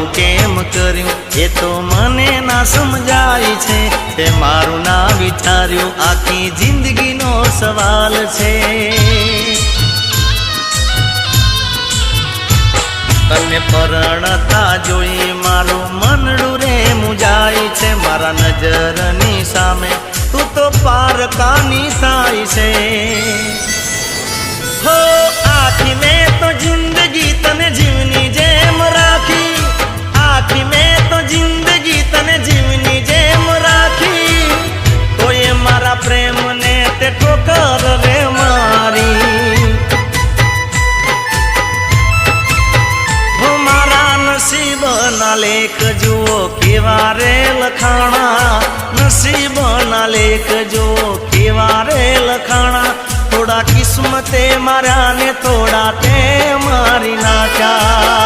આવું કેમ કર્યું એ તો મને ના સમજાય છે તે મારું ના વિચાર્યું આખી જિંદગીનો સવાલ છે તને પરણતા જોઈ મારું મનડું રે મુજાય છે મારા નજરની સામે તું તો પારકાની થાય છે હો આખી મેં તો જિંદગી તને જીવની જેમ રાખી આખી મેં તો જિંદગી તને જીવની જેમ રાખી તો એ મારા પ્રેમને તે ઠોકર રે મારી હો મારા નસીબના લેખ જુઓ કેવા રે લખાણા નસીબના લેખ જુઓ કેવા રે લખાણા થોડા કિસ્મતે માર્યા ને થોડા તે મારી નાખ્યા